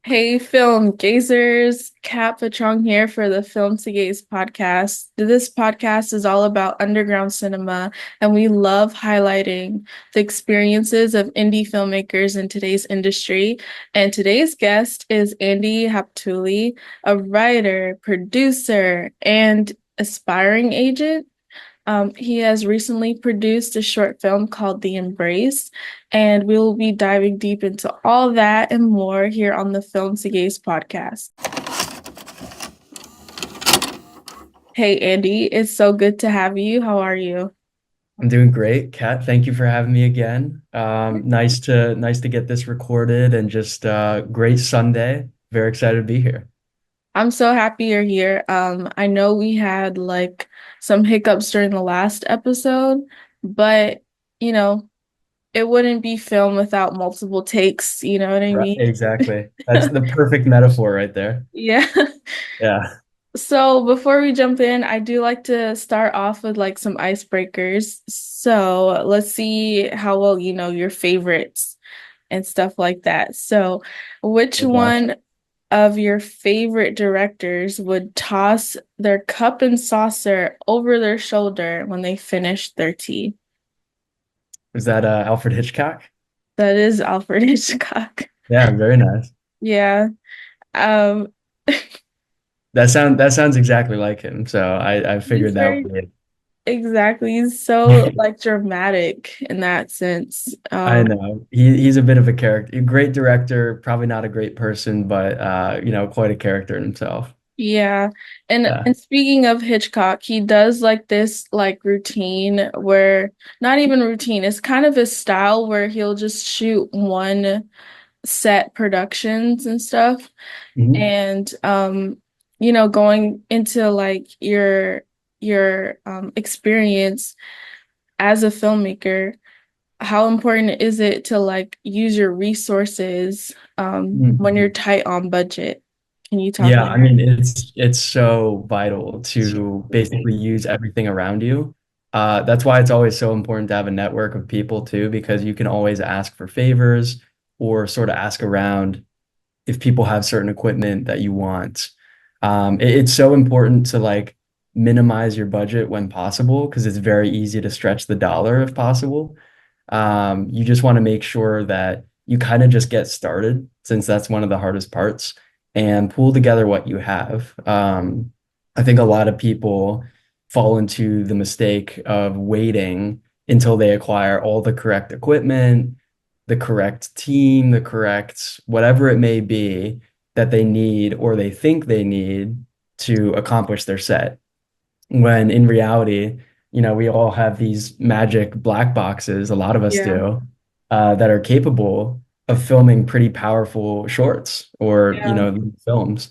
Hey, film gazers, Kat Patrong here for the Film2Gaze podcast. This podcast is all about underground cinema, and we love highlighting the experiences of indie filmmakers in today's industry. And today's guest is Andy Hauptli, a writer, producer, and aspiring agent. He has recently produced a short film called The Embrace, and we will be diving deep into all that and more here on the Film2Gaze podcast. Hey, Andy, it's so good to have you. How are you? I'm doing great, Kat. Thank you for having me again. Nice to get this recorded and just great Sunday. Very excited to be here. I'm so happy you're here. I know we had like some hiccups during the last episode, but you know, it wouldn't be film without multiple takes, you know what I Right. mean? Exactly. That's the perfect metaphor right there. Yeah. Yeah. So before we jump in, I do like to start off with like some icebreakers. So let's see how well you know your favorites and stuff like that. So which Oh gosh. one of your favorite directors would toss their cup and saucer over their shoulder when they finish their tea? Is that Alfred Hitchcock? That is Alfred Hitchcock. Yeah, very nice. Yeah. Um, That sounds exactly like him. So I he's figured that very would be exactly. He's so it. like dramatic in that sense. I know. He's a bit of a character. A great director, probably not a great person, but quite a character in himself. Yeah. And Yeah. and speaking of Hitchcock, he does like this like routine where not even routine, it's kind of his style where he'll just shoot one set productions and stuff. Mhm. And going into like your experience as a filmmaker, how important is it to like use your resources when you're Mhm. tight on budget? Can you talk Yeah, about I that? mean it's so vital to basically use everything around you. That's why it's always so important to have a network of people too, because you can always ask for favors or sort of ask around if people have certain equipment that you want. It's so important to like minimize your budget when possible because it's very easy to stretch the dollar if possible. You just want to make sure that you kind of just get started since that's one of the hardest parts and pull together what you have. I think a lot of people fall into the mistake of waiting until they acquire all the correct equipment, the correct team, the correct whatever it may be that they need or they think they need to accomplish their set. When in reality, we all have these magic black boxes, a lot of us Yeah. do, that are capable of filming pretty powerful shorts or, Yeah. films.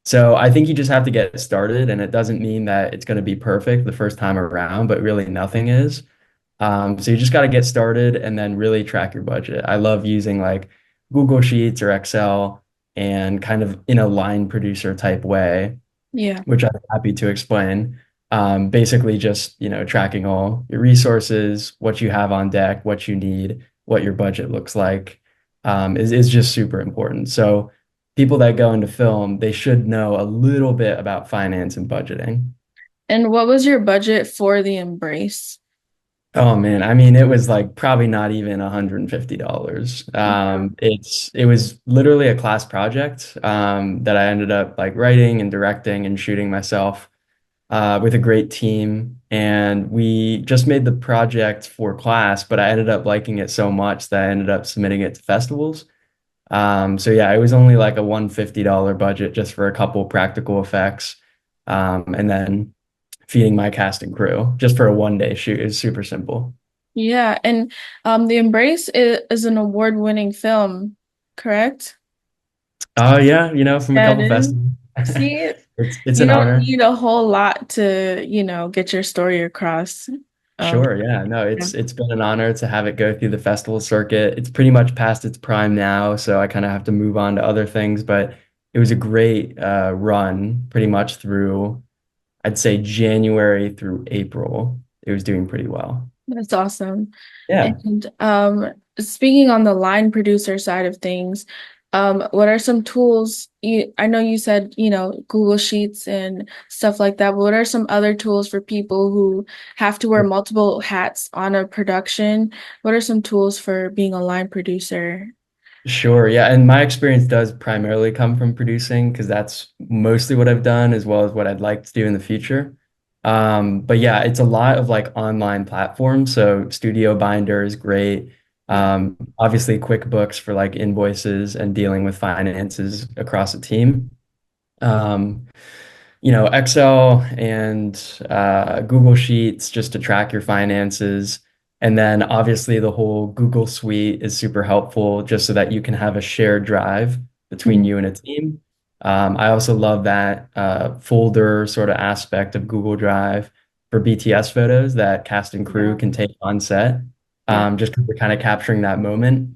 So I think you just have to get started, and it doesn't mean that it's going to be perfect the first time around, but really nothing is. So you just got to get started and then really track your budget. I love using like Google Sheets or Excel and kind of in a line producer type way, Yeah. which I'm happy to explain. Basically, just tracking all your resources, what you have on deck, what you need, what your budget looks like, is just super important. So people that go into film, they should know a little bit about finance and budgeting. And what was your budget for the embrace? Oh man, I mean, it was like probably not even $150. Wow. It was literally a class project that I ended up like writing and directing and shooting myself with a great team. And we just made the project for class, but I ended up liking it so much that I ended up submitting it to festivals. So yeah, it was only like a $150 budget just for a couple practical effects. And then feeding my cast and crew just for a 1 day shoot is super simple. Yeah, and The Embrace is an award-winning film, correct? Oh yeah, from a Yeah, it couple is. festivals. See, It's you an don't honor. need a whole lot to, get your story across. Um, Sure, yeah. No, yeah. it's been an honor to have it go through the festival circuit. It's pretty much past its prime now, so I kind of have to move on to other things, but it was a great run pretty much through, I'd say January through April. It was doing pretty well. That's awesome. Yeah. And speaking on the line producer side of things, What are some tools I know you said, Google Sheets and stuff like that, but what are some other tools for people who have to wear multiple hats on a production? What are some tools for being a line producer? Sure, yeah, and my experience does primarily come from producing because that's mostly what I've done as well as what I'd like to do in the future. But yeah, it's a lot of like online platforms. So Studio Binder is great. Yeah. Obviously QuickBooks for like invoices and dealing with finances across a team. Um, Excel and Google Sheets just to track your finances. And then obviously the whole Google Suite is super helpful just so that you can have a shared drive between Mhm. you and a team. I also love that folder sort of aspect of Google Drive for BTS photos that cast and crew Yeah. can take on set, Yeah. just because we're kind of capturing that moment.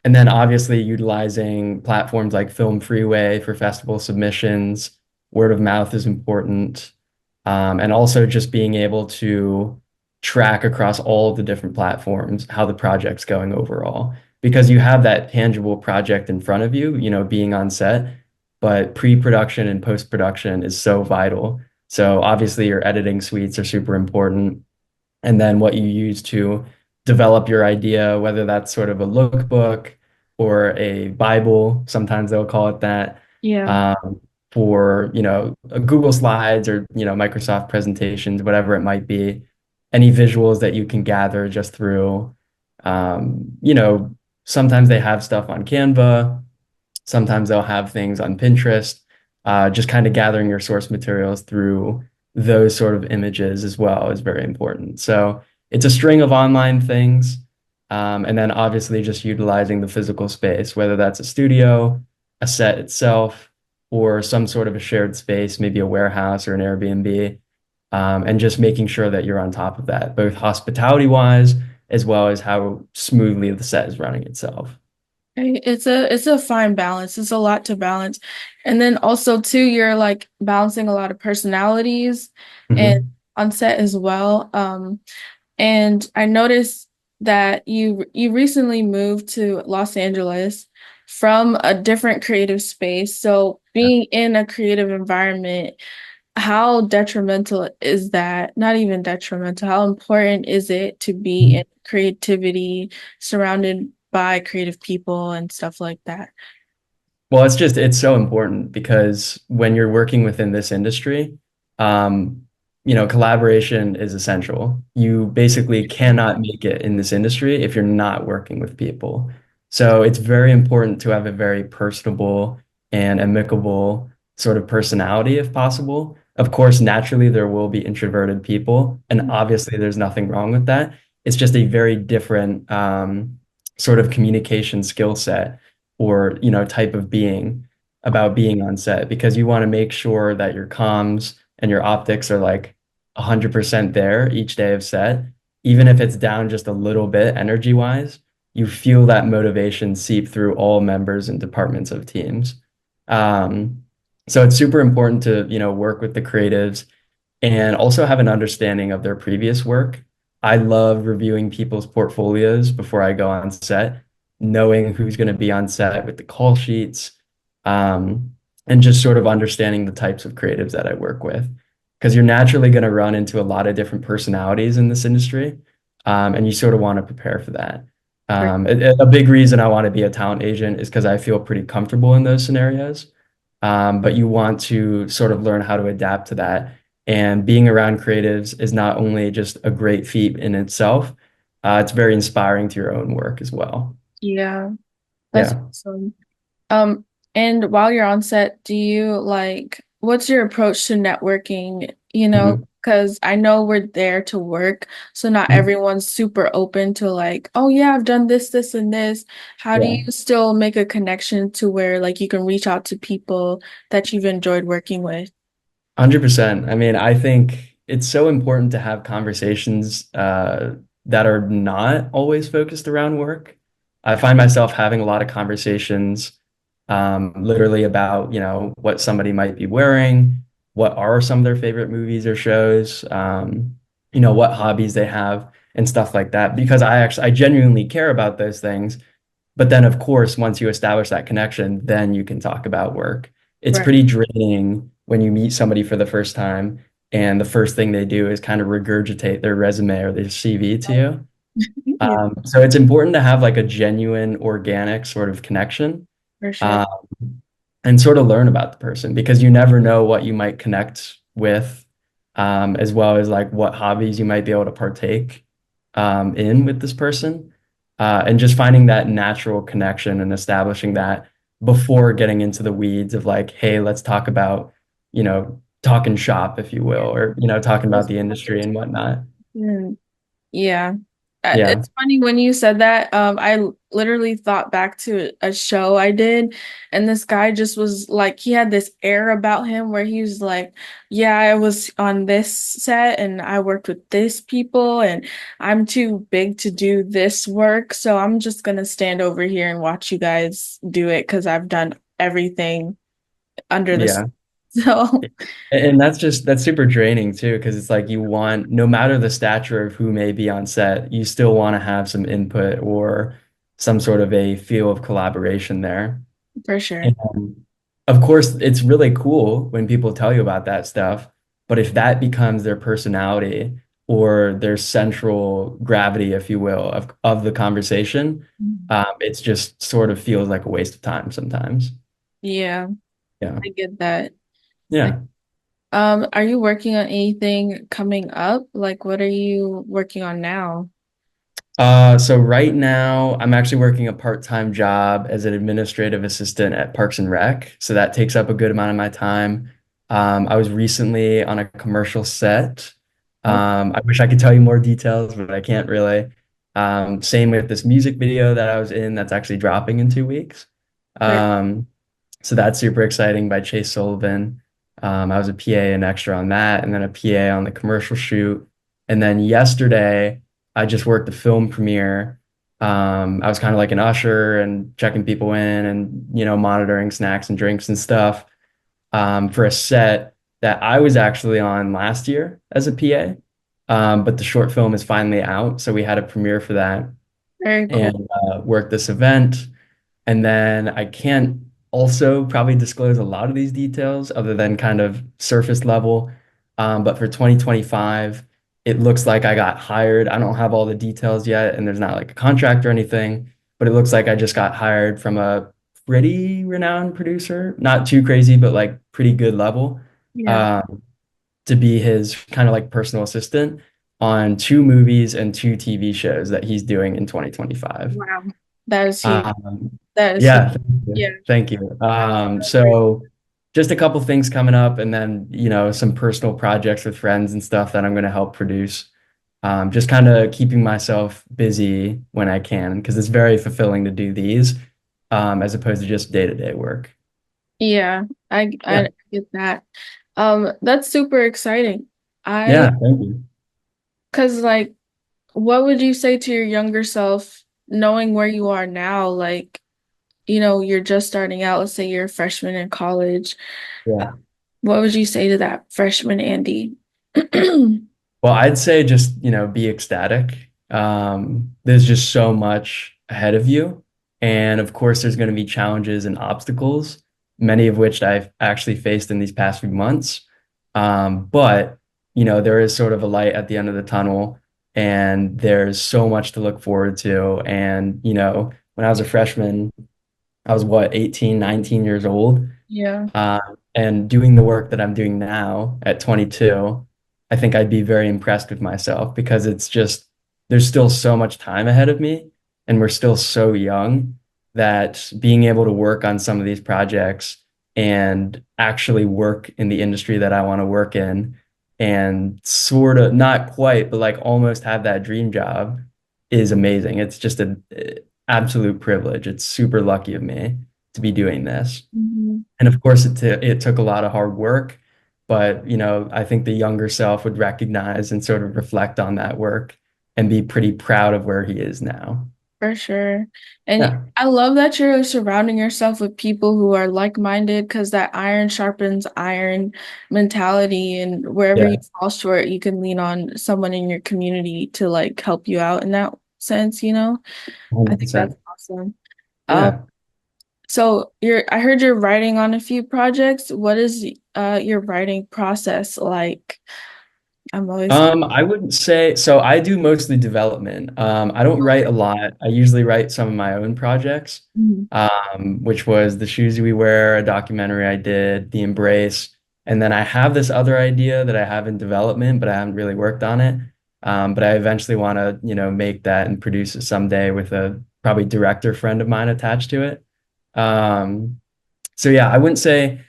And then obviously utilizing platforms like Film Freeway for festival submissions, word of mouth is important. And also just being able to track across all of the different platforms how the project's going overall. Because you have that tangible project in front of you, being on set, but pre-production and post-production is so vital. So obviously your editing suites are super important and then what you use to develop your idea, whether that's sort of a lookbook or a Bible, sometimes they'll call it that, Yeah. um, for, Google Slides or, Microsoft presentations, whatever it might be, any visuals that you can gather just through, um, you know, sometimes they have stuff on Canva. Sometimes they'll have things on Pinterest, just kind of gathering your source materials through those sort of images as well is very important. So it's a string of online things. And then obviously just utilizing the physical space, whether that's a studio, a set itself, or some sort of a shared space, maybe a warehouse or an Airbnb, and just making sure that you're on top of that, both hospitality wise, as well as how smoothly the set is running itself. It's a fine balance. It's a lot to balance. And then also too, you're like balancing a lot of personalities and Mhm. on set as well. And I noticed that you recently moved to Los Angeles from a different creative space. So being in a creative environment, how detrimental is that? Not even detrimental. How important is it to be in creativity, surrounded by creative people and stuff like that? Well, it's so important because when you're working within this industry, um, collaboration is essential. You basically cannot make it in this industry if you're not working with people. So it's very important to have a very personable and amicable sort of personality if possible. Of course, naturally there will be introverted people, and obviously there's nothing wrong with that. It's just a very different sort of communication skill set or type of being about being on set because you want to make sure that your comms and your optics are like 100% there each day of set, even if it's down just a little bit energy wise. You feel that motivation seep through all members and departments of teams. um, so it's super important to work with the creatives and also have an understanding of their previous work. I love reviewing people's portfolios before I go on set, knowing who's going to be on set with the call sheets, um, and just sort of understanding the types of creatives that I work with. Because you're naturally going to run into a lot of different personalities in this industry, and you sort of want to prepare for that. A big reason I want to be a talent agent is because I feel pretty comfortable in those scenarios. But you want to sort of learn how to adapt to that and being around creatives is not only just a great feat in itself, it's very inspiring to your own work as well. Yeah, that's Yeah. awesome. Um, and while you're on set, what's your approach to networking? Mhm. Because I know we're there to work, so not Mhm. everyone's super open to like, oh yeah, I've done this, this, and this. How do Yeah. you still make a connection to where like you can reach out to people that you've enjoyed working with? 100%. I mean, I think it's so important to have conversations that are not always focused around work. I find myself having a lot of conversations literally about, what somebody might be wearing, what are some of their favorite movies or shows, what hobbies they have and stuff like that. Because I genuinely care about those things, But then, of course, once you establish that connection, then you can talk about work. It's Right. pretty draining when you meet somebody for the first time and the first thing they do is kind of regurgitate their resume or their CV to you. Yeah, So it's important to have like a genuine, organic sort of connection. for sure. Um, and sort of learn about the person because you never know what you might connect with, as well as like what hobbies you might be able to partake in with this person. And just finding that natural connection and establishing that before getting into the weeds of like, hey, let's talk about, talking shop, if you will, or, talking about the industry and whatnot. Yeah. Yeah. Yeah. It's funny when you said that. Literally thought back to a show I did, and this guy just was like, he had this air about him where he was like, yeah, I was on this set and I worked with this people, and I'm too big to do this work, so I'm just gonna stand over here and watch you guys do it because I've done everything under the sun. Yeah. So, And that's super draining too, because it's like you want, no matter the stature of who may be on set, you still want to have some input or some sort of a feel of collaboration there. for sure. And of course, it's really cool when people tell you about that stuff, but if that becomes their personality or their central gravity, if you will, of the conversation, it's just sort of feels like a waste of time sometimes. Yeah, Yeah. I get that. I Yeah. Are you working on anything coming up? Like, what are you working on now? So right now I'm actually working a part-time job as an administrative assistant at Parks and Rec. So that takes up a good amount of my time. I was recently on a commercial set. Oh, I wish I could tell you more details, but I can't really. Same with this music video that I was in that's actually dropping in 2 weeks. right. Um, so that's super exciting by Chase Sullivan. I was a PA and extra on that, and then a PA on the commercial shoot. And then yesterday, I just worked the film premiere. I was kind of like an usher and checking people in and, monitoring snacks and drinks and stuff for a set that I was actually on last year as a PA. But the short film is finally out. So we had a premiere for that Very cool. and worked this event. And then I can't also probably disclose a lot of these details other than kind of surface level. But for 2025, it looks like I got hired. I don't have all the details yet, and there's not like a contract or anything, but it looks like I just got hired from a pretty renowned producer, not too crazy, but like pretty good level, Yeah. um, to be his kind of like personal assistant on 2 movies and 2 TV shows that he's doing in 2025. Wow. That is huge. Um, That is huge. yeah, thank Yeah. you. Thank you. So just a couple things coming up and then, some personal projects with friends and stuff that I'm going to help produce. Just kind of keeping myself busy when I can because it's very fulfilling to do these, as opposed to just day-to-day work. Yeah. Yeah. I get that. That's super exciting. Yeah, thank you. Cause like, what would you say to your younger self, knowing where you are now? Like, you're just starting out. Let's say you're a freshman in college. Uh, Yeah. What would you say to that freshman Andy? Well, I'd say just, be ecstatic. There's just so much ahead of you. And of course, there's going to be challenges and obstacles, many of which I've actually faced in these past few months. But, there is sort of a light at the end of the tunnel, and there's so much to look forward to. And, when I was a freshman, I was what, 18, 19 years old. Yeah. Uh, and doing the work that I'm doing now at 22, I think I'd be very impressed with myself because it's just, there's still so much time ahead of me and we're still so young that being able to work on some of these projects and actually work in the industry that I want to work in and sort of not quite, but like almost have that dream job is amazing. It's just an absolute privilege. It's super lucky of me to be doing this. Mhm. And of course, it took a lot of hard work, but I think the younger self would recognize and sort of reflect on that work and be pretty proud of where he is now. For sure. And Yeah, I love that you're surrounding yourself with people who are like-minded because that iron sharpens iron mentality. And wherever you yeah, fall short, you can lean on someone in your community to like help you out in that sense, you know? I think that's 100%. awesome. Um, Yeah. so I heard you're writing on a few projects. What is your writing process like? I'm always I wouldn't say so. I do mostly development. I don't write a lot. I usually write some of my own projects, Mhm. which was The Shoes We Wear, a documentary I did, The Embrace, and then I have this other idea that I have in development, but I haven't really worked on it. But I eventually want to, make that and produce it someday with a probably director friend of mine attached to it. Um, so yeah, I wouldn't say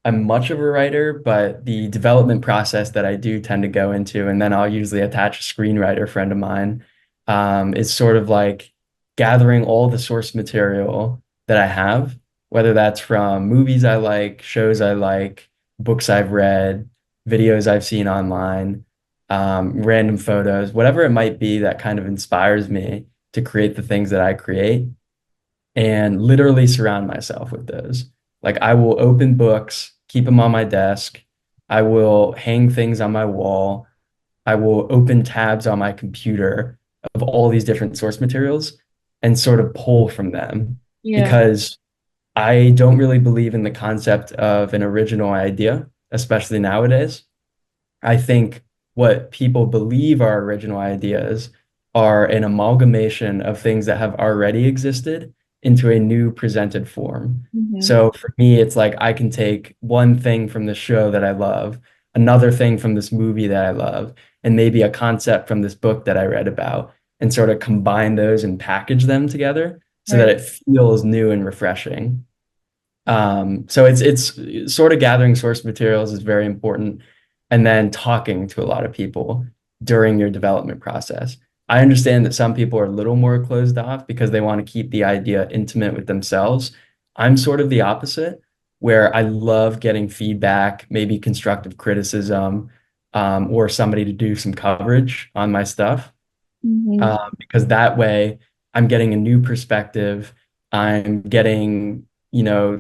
I'm much of a writer, but the development process that I do tend to go into, and then I'll usually attach a screenwriter friend of mine, is sort of like gathering all the source material that I have, whether that's from movies I like, shows I like, books I've read, videos I've seen online, random photos, whatever it might be that kind of inspires me to create the things that I create and literally surround myself with those. Like I will open books, keep them on my desk. I will hang things on my wall. I will open tabs on my computer of all these different source materials and sort of pull from them yeah. because I don't really believe in the concept of an original idea, especially nowadays. I think what people believe are original ideas are an amalgamation of things that have already existed into a new presented form. Hmm. So for me, it's like I can take one thing from the show that I love, another thing from this movie that I love, and maybe a concept from this book that I read about, and sort of combine those and package them together so that Right. it feels new and refreshing. So it's sort of gathering source materials is very important, and then talking to a lot of people during your development process. I understand that some people are a little more closed off because they want to keep the idea intimate with themselves. I'm sort of the opposite, where I love getting feedback, maybe constructive criticism, or somebody to do some coverage on my stuff, Hmm. because that way I'm getting a new perspective. I'm getting,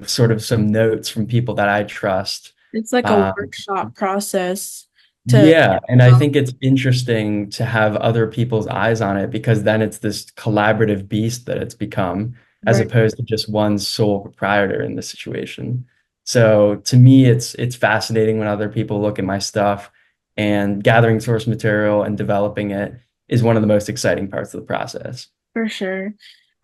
sort of some notes from people that I trust. It's like a Um, workshop process to, yeah, and I well, think it's interesting to have other people's eyes on it because then it's this collaborative beast that it's become, as right, opposed to just one sole proprietor in the situation. So to me, it's fascinating when other people look at my stuff, and gathering source material and developing it is one of the most exciting parts of the process. for sure.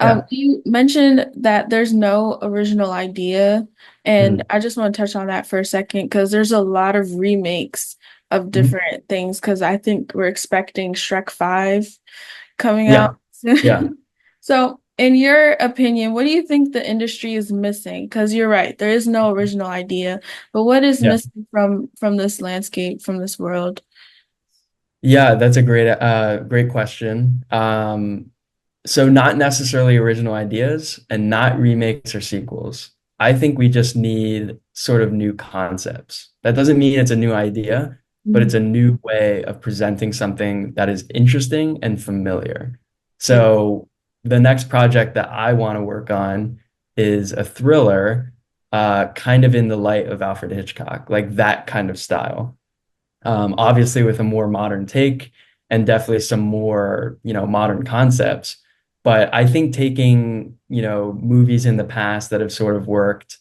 Yeah. You mentioned that there's no original idea, and Mhm. I just want to touch on that for a second because there's a lot of remakes of Mhm. different things because I think we're expecting Shrek 5 coming Yeah. out. Yeah. So, in your opinion, what do you think the industry is missing? Because you're right, there is no original idea, but what is Yeah. missing from this landscape, from this world? Yeah, that's a great question. So not necessarily original ideas and not remakes or sequels. I think we just need sort of new concepts. That doesn't mean it's a new idea, but it's Mhm. a new way of presenting something that is interesting and familiar. Yeah. So the next project that I want to work on is a thriller, kind of in the light of Alfred Hitchcock, like that kind of style. Obviously with a more modern take and definitely some more, modern concepts. But I think taking, movies in the past that have sort of worked,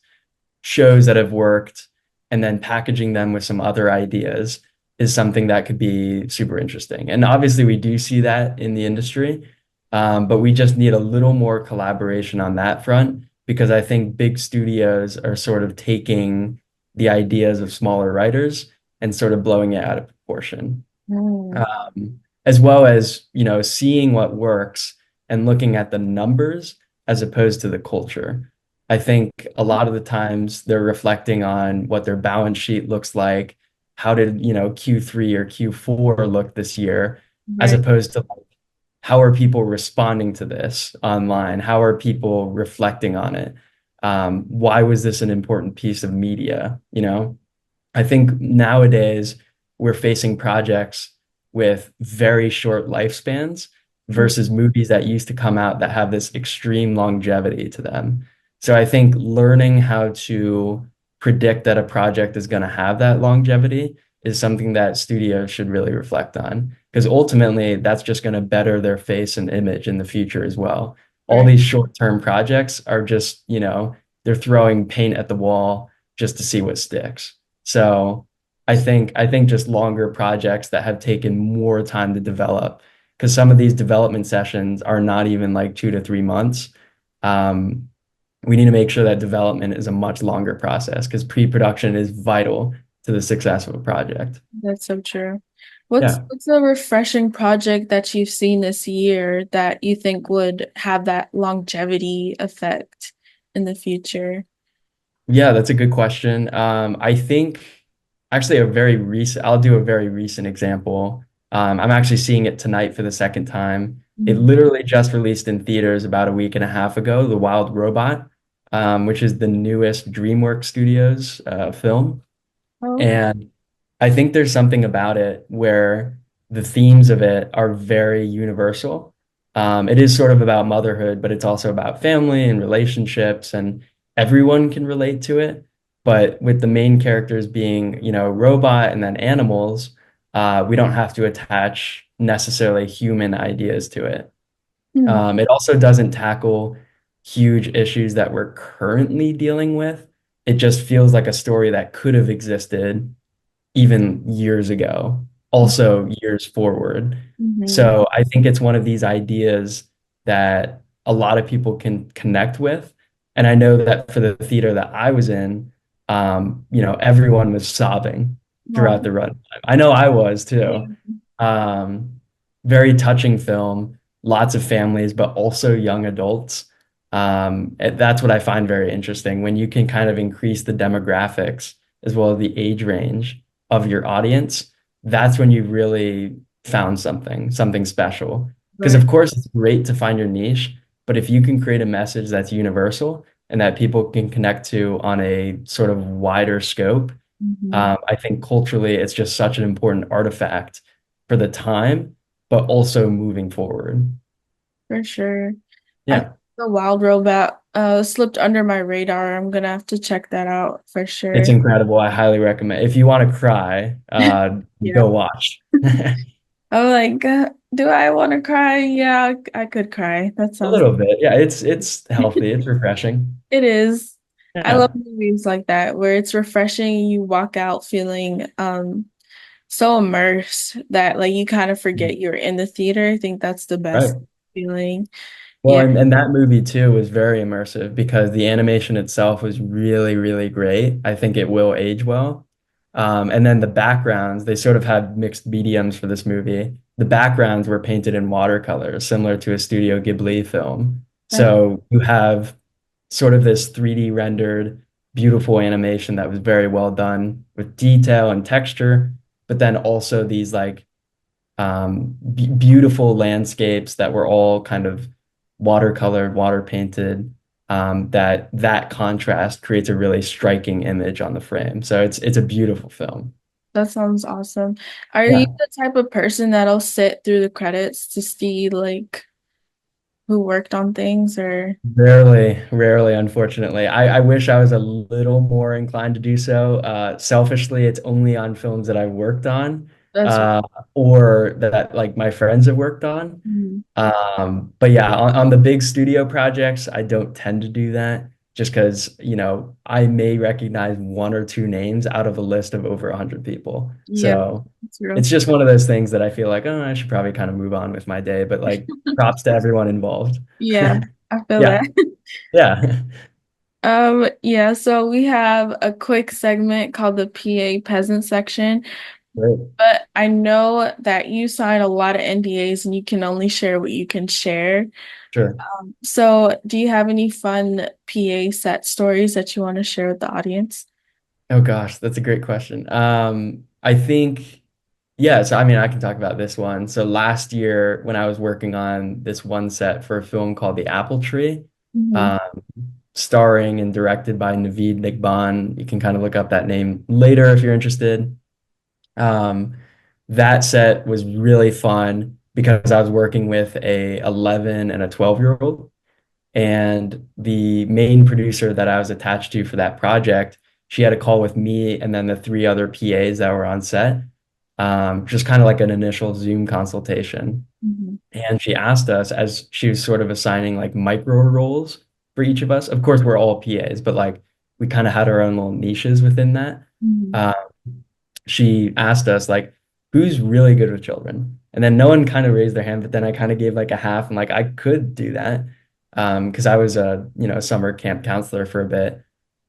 shows that have worked, and then packaging them with some other ideas is something that could be super interesting. And obviously we do see that in the industry, but we just need a little more collaboration on that front because I think big studios are sort of taking the ideas of smaller writers and sort of blowing it out of proportion. Mm. As well as, seeing what works and looking at the numbers as opposed to the culture. I think a lot of the times they're reflecting on what their balance sheet looks like. How did, Q3 or Q4 look this year, as Right. opposed to like, how are people responding to this online? How are people reflecting on it? Why was this an important piece of media? I think nowadays we're facing projects with very short lifespans versus movies that used to come out that have this extreme longevity to them. So I think learning how to predict that a project is going to have that longevity is something that studios should really reflect on because ultimately that's just going to better their face and image in the future as well. all these short-term projects are just, they're throwing paint at the wall just to see what sticks. So I think just longer projects that have taken more time to develop, because some of these development sessions are not even like 2 to 3 months. Um, we need to make sure that development is a much longer process because pre-production is vital to the success of a project. That's so true. What's Yeah. what's a refreshing project that you've seen this year that you think would have that longevity effect in the future? Yeah, that's a good question. I think actually I'll do a very recent example. I'm actually seeing it tonight for the second time. It Mhm. literally just released in theaters about a week and a half ago, The Wild Robot, which is the newest DreamWorks Studios film. Oh, okay. And I think there's something about it where the themes of it are very universal. It is sort of about motherhood, but it's also about family and relationships, and everyone can relate to it. But with the main characters being, robot and then animals, we don't have to attach necessarily human ideas to it. Hmm. It also doesn't tackle huge issues that we're currently dealing with. It just feels like a story that could have existed even years ago, also years forward. Mhm. So I think it's one of these ideas that a lot of people can connect with. And I know that for the theater that I was in, everyone was sobbing throughout Oh, the runtime. I know I was yeah. too. Um, Very touching film, lots of families, but also young adults. That's what I find very interesting when you can kind of increase the demographics as well as the age range of your audience. That's when you really found something special. Because Right. of course it's great to find your niche, but if you can create a message that's universal and that people can connect to on a sort of wider scope, Mhm. I think culturally it's just such an important artifact for the time, but also moving forward. For sure. I think Yeah, the Wild Robot slipped under my radar. I'm gonna have to check that out for it's sure. incredible. I highly recommend. If you want to cry, Yeah. go watch. I'm like, do I want to cry? Yeah, I could cry. That A sounds. little bit. Yeah, it's healthy. It's refreshing. It is. I love Yeah, movies like that where it's refreshing and you walk out feeling so immersed that like you kind of forget you're in the theater. I think that's the best right. feeling. Well, Yeah. and that movie too was very immersive because the animation itself was really, really great. I think it will age well. And then the backgrounds, they sort of had mixed mediums for this movie. The backgrounds were painted in watercolor, similar to a Studio Ghibli film. That's So you have sort of this 3D rendered, beautiful animation that was very well done with detail and texture, but then also these like beautiful landscapes that were all kind of watercolored, water painted. That contrast creates a really striking image on the frame. So it's a beautiful film. that sounds awesome. Are you Yeah. the type of person that'll sit through the credits to see like who worked on things or Rarely, unfortunately. I wish I was a little more inclined to do so. Selfishly, it's only on films that I've worked on, that's uh, or that like my friends have worked on. Mhm. But yeah, on the big studio projects, I don't tend to do that just because, I may recognize one or two names out of a list of over 100 people. Yeah, So that's real. it's just one of those things that I feel like, oh, I should probably kind of move on with my day. But like, props to everyone involved. Yeah, I feel Yeah, that. yeah. Yeah, so we have a quick segment called the PA peasant section, Great. but I know that you sign a lot of NDAs and you can only share what you can share. Sure. So do you have any fun PA set stories that you want to share with the audience? Oh gosh, that's a great question. I think, yeah, so I mean, I can talk about this one. So last year when I was working on this one set for a film called The Apple Tree, Hmm. um, starring and directed by Naveed Nigban. You can kind of look up that name later if you're interested. Um, that set was really fun because I was working with a 11 and a 12-year-old. And the main producer that I was attached to for that project, she had a call with me and then the three other PAs that were on set. just kind of like an initial Zoom consultation. Mhm. And she asked us as she was sort of assigning like micro roles for each of us. Of course, we're all PAs, but like we kind of had our own little niches within that. Mhm. Uh, she asked us like, who's really good with children? And then no one kind of raised their hand, but then I kind of gave like a half and like I could do that. Because I was a, summer camp counselor for a bit.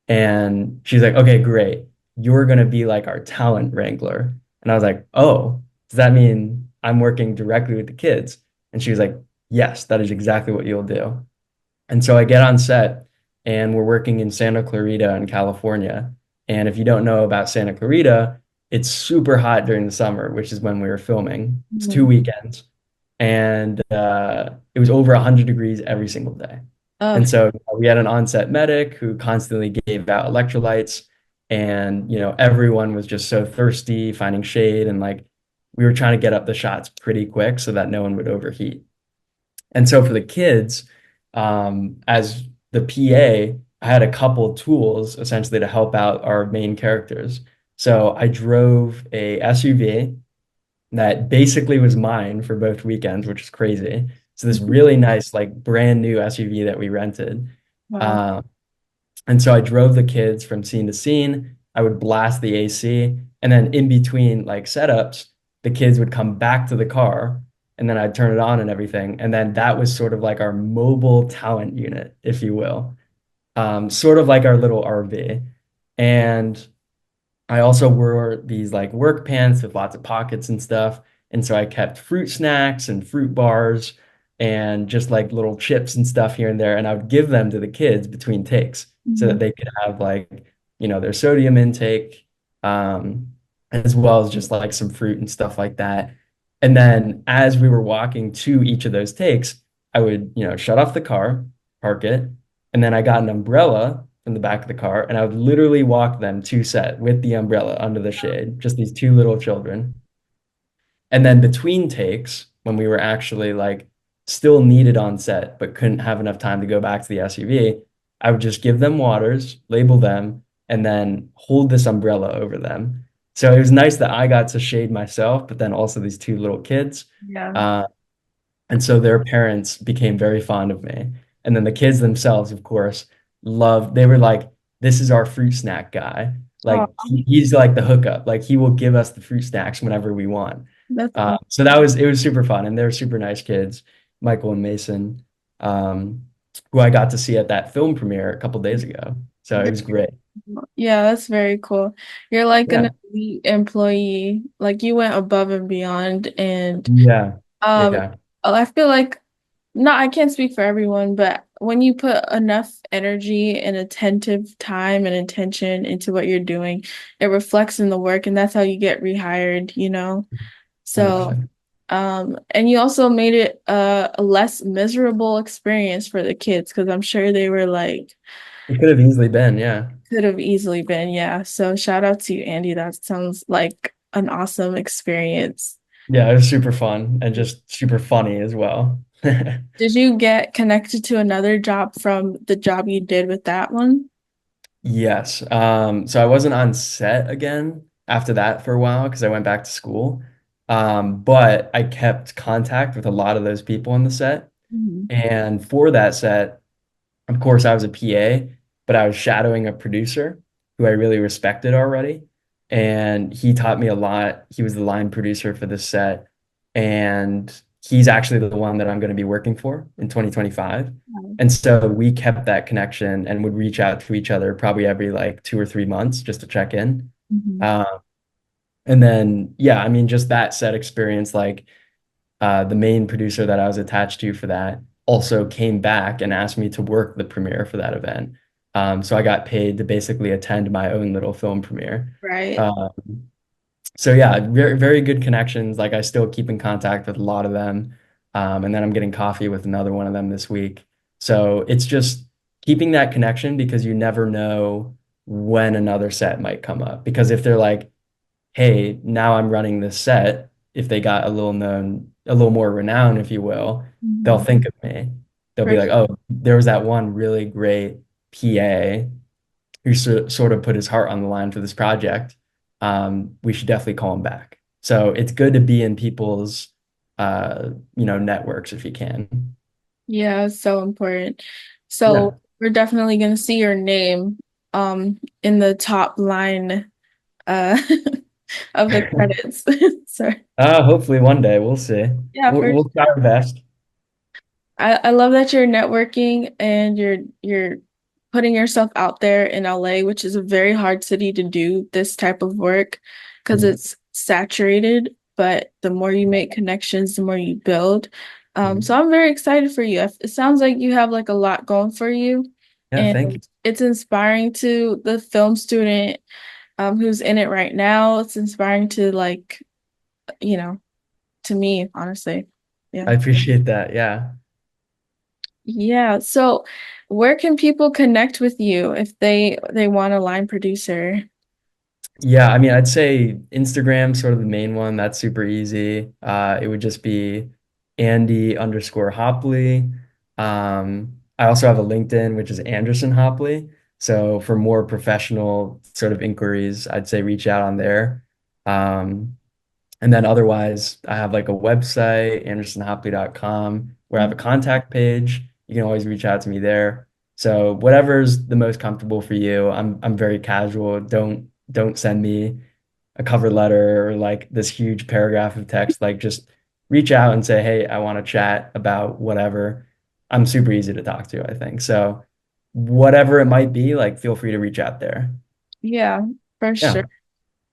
And she's like, okay, great. You're gonna be like our talent wrangler. And I was like, oh, does that mean I'm working directly with the kids? And she was like, yes, that is exactly what you'll do. And so I get on set and we're working in Santa Clarita in California. And if you don't know about Santa Clarita, it's super hot during the summer, which is when we were filming. It's two Mhm. weekends. And it was over 100 degrees every single day. Oh, And so we had an on-set medic who constantly gave out electrolytes. And, everyone was just so thirsty, finding shade. And like we were trying to get up the shots pretty quick so that no one would overheat. And so for the kids, as the PA, I had a couple tools essentially to help out our main characters. So I drove a SUV that basically was mine for both weekends, which is crazy. So this really nice, like brand new SUV that we rented. wow. Um, and so I drove the kids from scene to scene. I would blast the AC, and then in between like setups, the kids would come back to the car, and then I'd turn it on and everything. And then that was sort of like our mobile talent unit, if you will, sort of like our little RV. And I also wore these like work pants with lots of pockets and stuff. And so I kept fruit snacks and fruit bars and just like little chips and stuff here and there. And I would give them to the kids between takes so that Mhm. they could have like, their sodium intake, um, as well as just like some fruit and stuff like that. And then as we were walking to each of those takes, I would, shut off the car, park it, and then I got an umbrella from the back of the car, and I would literally walk them to set with the umbrella under the shade, just these two little children. And then between takes, when we were actually like still needed on set, but couldn't have enough time to go back to the SUV, I would just give them waters, label them, and then hold this umbrella over them. So it was nice that I got to shade myself, but then also these two little kids. Yeah. Uh, and so their parents became very fond of me. And then the kids themselves, of course, they were like, this is our fruit snack guy. Oh, Like he's like the hookup. Like he will give us the fruit snacks whenever we want. that's So it was super fun. And they're super nice kids, Michael and Mason, um, who I got to see at that film premiere a couple days ago. So it was great. yeah, that's very cool. You're like an Yeah. elite employee. Like you went above and beyond. And Yeah. um Yeah. I feel like not I can't speak for everyone, but when you put enough energy and attentive time and attention into what you're doing, it reflects in the work and that's how you get rehired, you know? So 100%. and you also made it a less miserable experience for the kids because I'm sure they were like It could have easily been. Yeah. could have easily been, yeah. So shout out to you, Andy. That sounds like an awesome experience. Yeah. It was super fun and just super funny as well. Did you get connected to another job from the job you did with that one? Yes. So I wasn't on set again after that for a while because I went back to school. But I kept contact with a lot of those people on the set. Mhm. And for that set, of course, I was a PA, but I was shadowing a producer who I really respected already. And he taught me a lot. He was the line producer for this set. And he's actually the one that I'm going to be working for in 2025. And so we kept that connection and would reach out to each other probably every like 2 or 3 months just to check in. Mhm. Uh, and then, yeah, I mean, just that set experience, like the main producer that I was attached to for that also came back and asked me to work the premiere for that event. So I got paid to basically attend my own little film premiere. Right. Uh, so yeah, very, very good connections. Like I still keep in contact with a lot of them. And then I'm getting coffee with another one of them this week. So it's just keeping that connection because you never know when another set might come up. Because if they're like, hey, now I'm running this set, if they got a little more renown, if you will, they'll Mhm. think of me. They'll For be like, sure. oh, there was that one really great PA who sort of put his heart on the line for this project. We should definitely call him back. So it's good to be in people's networks if you can. Yeah, it's so important. Yeah. So we're definitely gonna see your name in the top line uh of the credits. Sorry. Hopefully one day we'll see. Yeah, We'll, for we'll try sure. our best. I love that you're networking and you're putting yourself out there in LA, which is a very hard city to do this type of work because Mhm. it's saturated, but the more you make connections, the more you build. So Mhm. I'm very excited for you. It sounds like you have like a lot going for you, Yeah, thank you. and it's inspiring to the film student who's in it right now. It's inspiring to like, you know, to me, honestly. Yeah. I appreciate that. Yeah. Yeah. So where can people connect with you if they want a line producer? Yeah, I mean, I'd say Instagram, sort of the main one. That's super easy. It would just be Andy_Hauptli. I also have a LinkedIn, which is Anderson Hauptli. So for more professional sort of inquiries, I'd say reach out on there. Um, And then otherwise, I have like a website, andersonhopley.com, where I have a contact page. You can always reach out to me there. So whatever's the most comfortable for you. I'm very casual. Don't send me a cover letter or like this huge paragraph of text. Like just reach out and say, "Hey, I want to chat about whatever." I'm super easy to talk to, I think. So whatever it might be, like feel free to reach out there. Yeah, for sure. Yeah.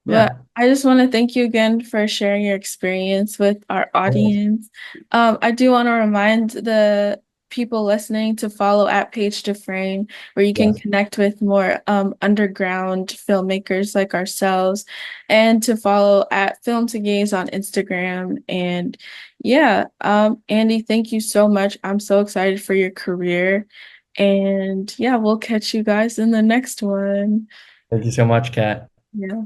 But Yeah. I just want to thank you again for sharing your experience with our audience. I do want to remind the people listening to follow at Page to Frame, where you can Yes. connect with more underground filmmakers like ourselves, and to follow at Film2Gaze on Instagram. And yeah, Andy, thank you so much. I'm so excited for your career. And yeah, we'll catch you guys in the next one. Thank you so much, Kat. Yeah.